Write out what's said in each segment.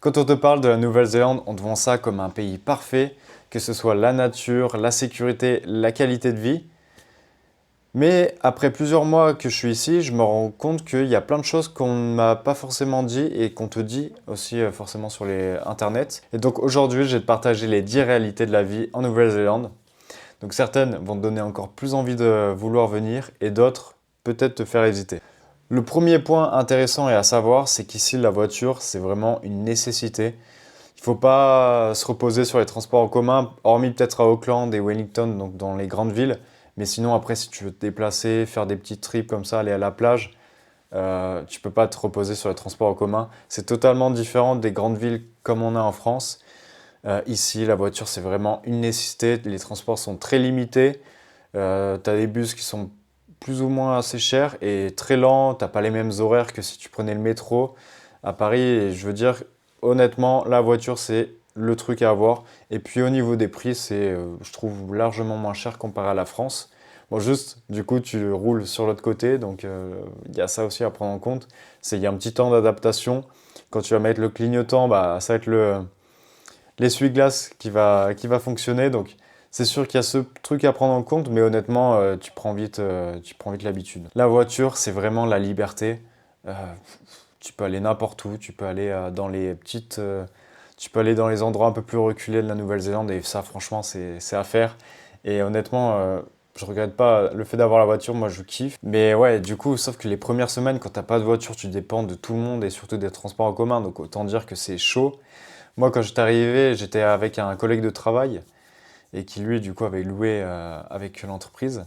Quand on te parle de la Nouvelle-Zélande, on te vend ça comme un pays parfait, que ce soit la nature, la sécurité, la qualité de vie. Mais après plusieurs mois que je suis ici, je me rends compte qu'il y a plein de choses qu'on ne m'a pas forcément dit et qu'on te dit aussi forcément sur les internets. Et donc aujourd'hui, je vais te partager les 10 réalités de la vie en Nouvelle-Zélande. Donc certaines vont te donner encore plus envie de vouloir venir et d'autres peut-être te faire hésiter. Le premier point intéressant et à savoir, c'est qu'ici la voiture, c'est vraiment une nécessité. Il ne faut pas se reposer sur les transports en commun, hormis peut-être à Auckland et Wellington, donc dans les grandes villes. Mais sinon, après, si tu veux te déplacer, faire des petits trips comme ça, aller à la plage, tu ne peux pas te reposer sur les transports en commun. C'est totalement différent des grandes villes comme on a en France. Ici, la voiture, c'est vraiment une nécessité. Les transports sont très limités. Tu as des bus qui sont plus ou moins assez chers et très lents. Tu n'as pas les mêmes horaires que si tu prenais le métro à Paris. Et je veux dire, honnêtement, la voiture, c'est le truc à avoir. Et puis au niveau des prix, c'est, je trouve, largement moins cher comparé à la France. Bon, juste, du coup, tu roules sur l'autre côté, donc il y a ça aussi à prendre en compte. Il y a un petit temps d'adaptation. Quand tu vas mettre le clignotant, bah, ça va être l'essuie-glace qui va fonctionner. Donc c'est sûr qu'il y a ce truc à prendre en compte, mais honnêtement, tu prends vite l'habitude. La voiture, c'est vraiment la liberté. Euh, Tu peux aller n'importe où, tu peux aller tu peux aller dans les endroits un peu plus reculés de la Nouvelle-Zélande et ça, franchement, c'est à faire. Et honnêtement, je regrette pas le fait d'avoir la voiture, moi je kiffe. Mais ouais, du coup, sauf que les premières semaines, quand t'as pas de voiture, tu dépends de tout le monde et surtout des transports en commun, donc autant dire que c'est chaud. Moi, quand j'étais arrivé, j'étais avec un collègue de travail et qui lui, du coup, avait loué avec l'entreprise.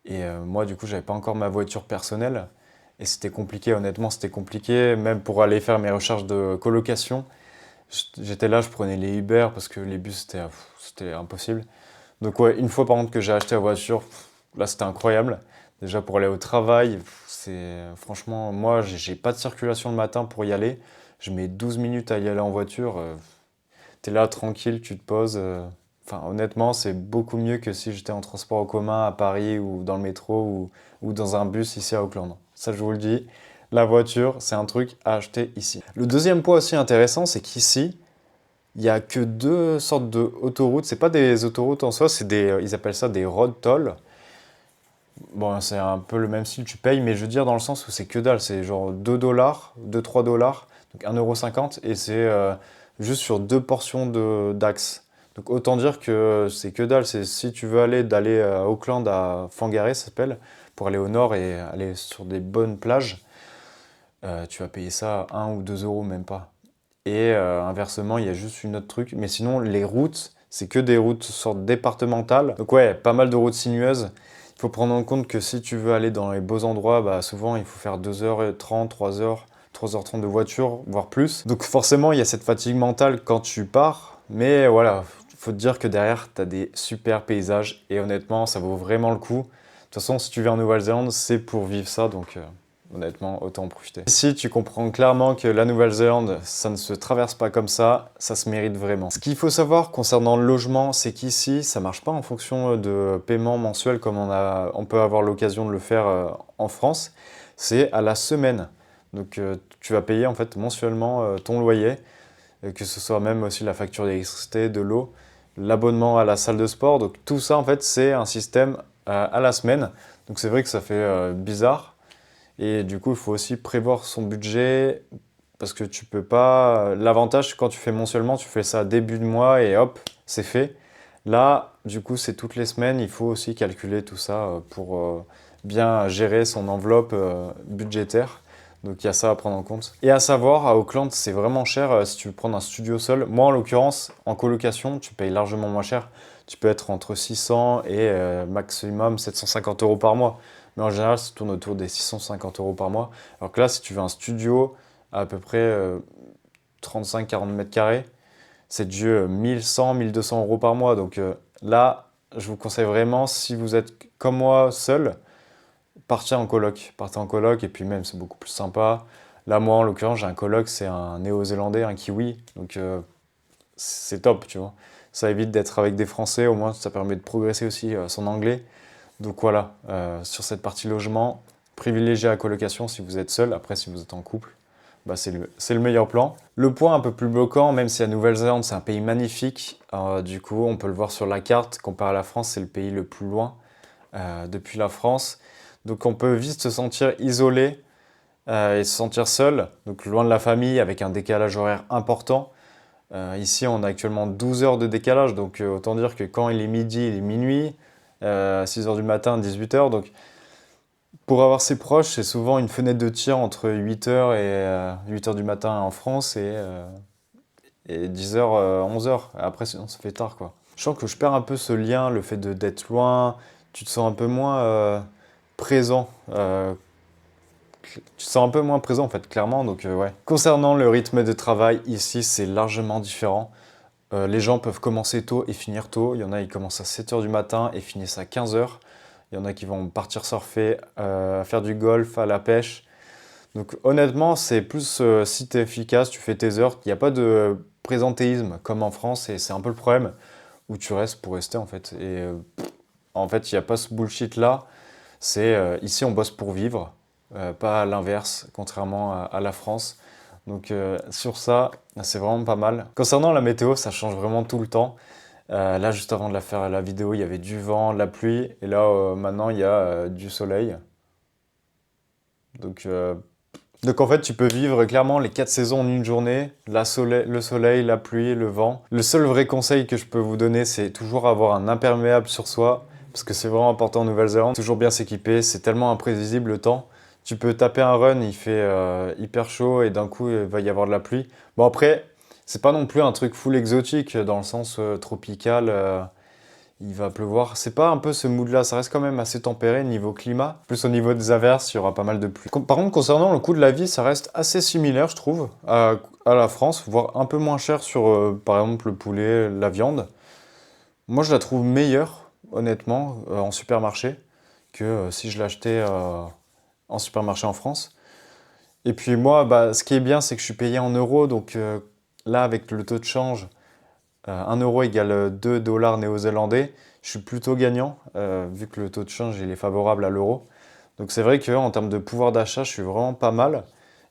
Et moi, du coup, j'avais pas encore ma voiture personnelle. Et c'était compliqué, honnêtement, c'était compliqué. Même pour aller faire mes recherches de colocation, j'étais là, je prenais les Uber parce que les bus, c'était impossible. Donc ouais, une fois par contre que j'ai acheté la voiture, là, c'était incroyable. Déjà pour aller au travail, franchement, moi, j'ai pas de circulation le matin pour y aller. Je mets 12 minutes à y aller en voiture. T'es là, tranquille, tu te poses. Enfin, honnêtement, c'est beaucoup mieux que si j'étais en transport en commun à Paris ou dans le métro ou dans un bus ici à Auckland. Ça, je vous le dis, la voiture, c'est un truc à acheter ici. Le deuxième point aussi intéressant, c'est qu'ici, il n'y a que deux sortes d'autoroutes. C'est pas des autoroutes en soi, ils appellent ça des road toll. Bon, c'est un peu le même style, tu payes, mais je veux dire dans le sens où c'est que dalle. C'est genre 2 dollars, 2-3 dollars, donc 1,50 € et c'est juste sur deux portions d'axe. Donc autant dire que c'est que dalle. C'est si tu veux d'aller à Auckland, à Whangarei, ça s'appelle, pour aller au nord et aller sur des bonnes plages, tu vas payer ça 1 ou 2 € même pas. Et inversement, il y a juste une autre truc. Mais sinon, les routes, c'est que des routes sortes départementales. Donc ouais, pas mal de routes sinueuses. Il faut prendre en compte que si tu veux aller dans les beaux endroits, bah souvent il faut faire 2h30, 3h30 de voiture, voire plus. Donc forcément, il y a cette fatigue mentale quand tu pars. Mais voilà, il faut te dire que derrière, tu as des super paysages. Et honnêtement, ça vaut vraiment le coup. De toute façon, si tu viens en Nouvelle-Zélande, c'est pour vivre ça. Donc honnêtement, autant en profiter. Ici, tu comprends clairement que la Nouvelle-Zélande, ça ne se traverse pas comme ça se mérite vraiment. Ce qu'il faut savoir concernant le logement, c'est qu'ici, ça marche pas en fonction de paiement mensuel comme on peut avoir l'occasion de le faire en France. C'est à la semaine. Donc tu vas payer en fait mensuellement ton loyer, que ce soit même aussi la facture d'électricité, de l'eau, l'abonnement à la salle de sport. Donc tout ça en fait, c'est un système à la semaine. Donc c'est vrai que ça fait bizarre. Et du coup, il faut aussi prévoir son budget parce que tu peux pas. L'avantage, quand tu fais mensuellement, tu fais ça début de mois et hop, c'est fait. Là, du coup, c'est toutes les semaines. Il faut aussi calculer tout ça pour bien gérer son enveloppe budgétaire. Donc, il y a ça à prendre en compte. Et à savoir, à Auckland, c'est vraiment cher si tu veux prendre un studio seul. Moi, en l'occurrence, en colocation, tu payes largement moins cher. Tu peux être entre 600 et maximum 750 € par mois. Mais en général, ça tourne autour des 650 € par mois. Alors que là, si tu veux un studio à peu près 35-40 mètres carrés, c'est du 1100-1200 € par mois. Donc là, je vous conseille vraiment, si vous êtes comme moi seul, partez en coloc. Partez en coloc et puis même, c'est beaucoup plus sympa. Là, moi, en l'occurrence, j'ai un coloc, c'est un néo-zélandais, un kiwi. Donc c'est top, tu vois. Ça évite d'être avec des Français, au moins ça permet de progresser aussi son anglais. Donc voilà, sur cette partie logement, privilégiez la colocation si vous êtes seul. Après, si vous êtes en couple, bah, c'est le meilleur plan. Le point un peu plus bloquant, même si la Nouvelle-Zélande c'est un pays magnifique, du coup on peut le voir sur la carte, comparé à la France, c'est le pays le plus loin depuis la France. Donc on peut vite se sentir isolé et se sentir seul, donc loin de la famille avec un décalage horaire important. Ici on a actuellement 12 heures de décalage, donc autant dire que quand il est midi, il est minuit, 6 heures du matin, 18 heures. Donc pour avoir ses proches, c'est souvent une fenêtre de tir entre 8 heures et 8 heures du matin en France et 10 heures, 11 heures. Après, sinon, ça fait tard, quoi. Je sens que je perds un peu ce lien, le fait d'être loin. Tu te sens un peu moins présent. Tu te sens un peu moins présent, en fait, clairement. Donc, ouais. Concernant le rythme de travail, ici, c'est largement différent. Les gens peuvent commencer tôt et finir tôt. Il y en a, ils commencent à 7 heures du matin et finissent à 15 heures. Il y en a qui vont partir surfer, faire du golf, à la pêche. Donc honnêtement, c'est plus si tu es efficace, tu fais tes heures. Il n'y a pas de présentéisme comme en France et c'est un peu le problème où tu restes pour rester en fait. Et en fait, il n'y a pas ce bullshit là. C'est ici on bosse pour vivre, pas à l'inverse, contrairement à la France. Donc sur ça, c'est vraiment pas mal. Concernant la météo, ça change vraiment tout le temps. Là, juste avant de la faire la vidéo, il y avait du vent, de la pluie, et là, maintenant, il y a du soleil. Donc, donc, en fait, tu peux vivre clairement les 4 saisons en une journée, le soleil, la pluie, le vent. Le seul vrai conseil que je peux vous donner, c'est toujours avoir un imperméable sur soi, parce que c'est vraiment important en Nouvelle-Zélande. Toujours bien s'équiper, c'est tellement imprévisible le temps. Tu peux taper un run, il fait hyper chaud, et d'un coup, il va y avoir de la pluie. Bon, après, c'est pas non plus un truc full exotique dans le sens tropical, il va pleuvoir. C'est pas un peu ce mood-là, ça reste quand même assez tempéré niveau climat. Plus au niveau des averses, il y aura pas mal de pluie. Par contre, concernant le coût de la vie, ça reste assez similaire, je trouve, à la France, voire un peu moins cher sur, par exemple, le poulet, la viande. Moi, je la trouve meilleure, honnêtement, en supermarché, que si je l'achetais en supermarché en France. Et puis moi, bah, ce qui est bien, c'est que je suis payé en euros, donc là, avec le taux de change, 1 euro égale 2 dollars néo-zélandais. Je suis plutôt gagnant, vu que le taux de change il est favorable à l'euro. Donc c'est vrai qu'en termes de pouvoir d'achat, je suis vraiment pas mal.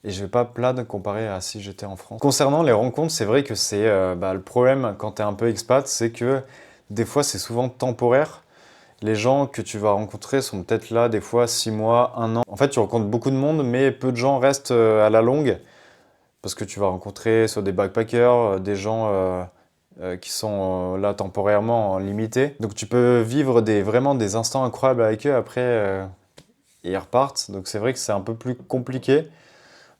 Et je vais pas plaindre comparé à si j'étais en France. Concernant les rencontres, c'est vrai que c'est le problème quand tu es un peu expat, c'est que des fois c'est souvent temporaire. Les gens que tu vas rencontrer sont peut-être là des fois 6 mois, 1 an. En fait, tu rencontres beaucoup de monde, mais peu de gens restent à la longue. Parce que tu vas rencontrer soit des backpackers, des gens qui sont là temporairement limités. Donc tu peux vivre vraiment des instants incroyables avec eux après et ils repartent. Donc c'est vrai que c'est un peu plus compliqué.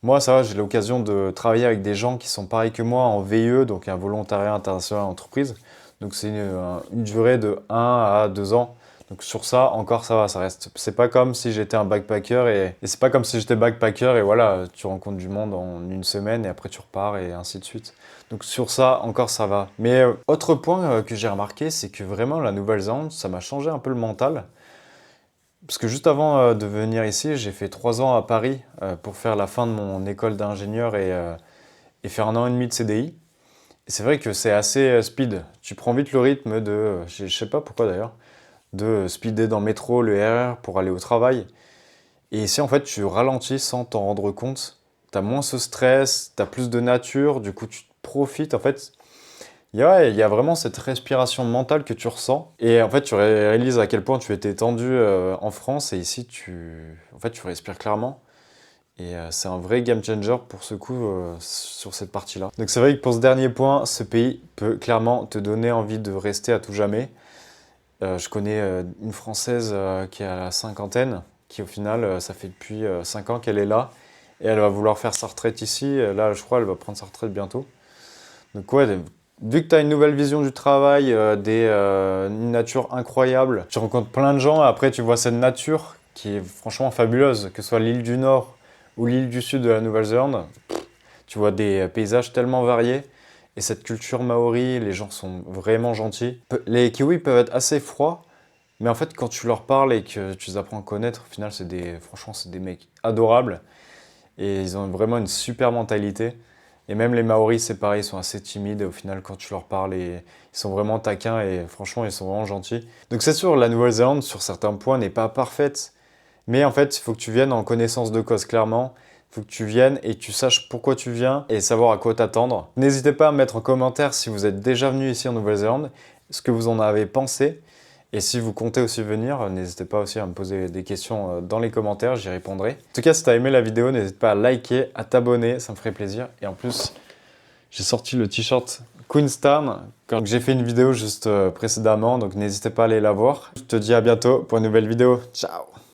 Moi, ça va, j'ai l'occasion de travailler avec des gens qui sont pareils que moi en VIE, donc un volontariat international entreprise. Donc c'est une durée de 1 à 2 ans. Donc sur ça, encore ça va, ça reste. C'est pas comme si j'étais un backpacker et c'est pas comme si j'étais backpacker et voilà, tu rencontres du monde en une semaine et après tu repars et ainsi de suite. Donc sur ça, encore ça va. Mais autre point que j'ai remarqué, c'est que vraiment la Nouvelle-Zélande, ça m'a changé un peu le mental. Parce que juste avant de venir ici, j'ai fait 3 ans à Paris pour faire la fin de mon école d'ingénieur et faire 1 an et demi de CDI. Et c'est vrai que c'est assez speed. Tu prends vite le rythme de, je sais pas pourquoi d'ailleurs, de speeder dans le métro, le RER pour aller au travail. Et ici, en fait, tu ralentis sans t'en rendre compte. Tu as moins ce stress, tu as plus de nature, du coup, tu profites. En fait, il y a vraiment cette respiration mentale que tu ressens. Et en fait, tu réalises à quel point tu étais tendu en France. Et ici, en fait, tu respires clairement. Et c'est un vrai game changer pour ce coup sur cette partie-là. Donc c'est vrai que pour ce dernier point, ce pays peut clairement te donner envie de rester à tout jamais. Je connais une Française qui est à la cinquantaine, qui au final, ça fait depuis 5 ans qu'elle est là. Et elle va vouloir faire sa retraite ici. Là, je crois, elle va prendre sa retraite bientôt. Donc ouais, vu que tu as une nouvelle vision du travail, une nature incroyable, tu rencontres plein de gens. Après, tu vois cette nature qui est franchement fabuleuse, que ce soit l'île du Nord ou l'île du Sud de la Nouvelle-Zélande. Tu vois des paysages tellement variés. Et cette culture maori, les gens sont vraiment gentils. Les kiwis peuvent être assez froids, mais en fait, quand tu leur parles et que tu les apprends à connaître, au final, franchement, c'est des mecs adorables. Et ils ont vraiment une super mentalité. Et même les Maoris, c'est pareil, ils sont assez timides. Et au final, quand tu leur parles, ils sont vraiment taquins et franchement, ils sont vraiment gentils. Donc c'est sûr, la Nouvelle-Zélande, sur certains points, n'est pas parfaite. Mais en fait, il faut que tu viennes en connaissance de cause, clairement. faut que tu viennes et que tu saches pourquoi tu viens et savoir à quoi t'attendre. N'hésitez pas à mettre en commentaire si vous êtes déjà venu ici en Nouvelle-Zélande, ce que vous en avez pensé. Et si vous comptez aussi venir, n'hésitez pas aussi à me poser des questions dans les commentaires, j'y répondrai. En tout cas, si tu as aimé la vidéo, n'hésite pas à liker, à t'abonner, ça me ferait plaisir. Et en plus, j'ai sorti le t-shirt Queenstown quand j'ai fait une vidéo juste précédemment, donc n'hésitez pas à aller la voir. Je te dis à bientôt pour une nouvelle vidéo. Ciao!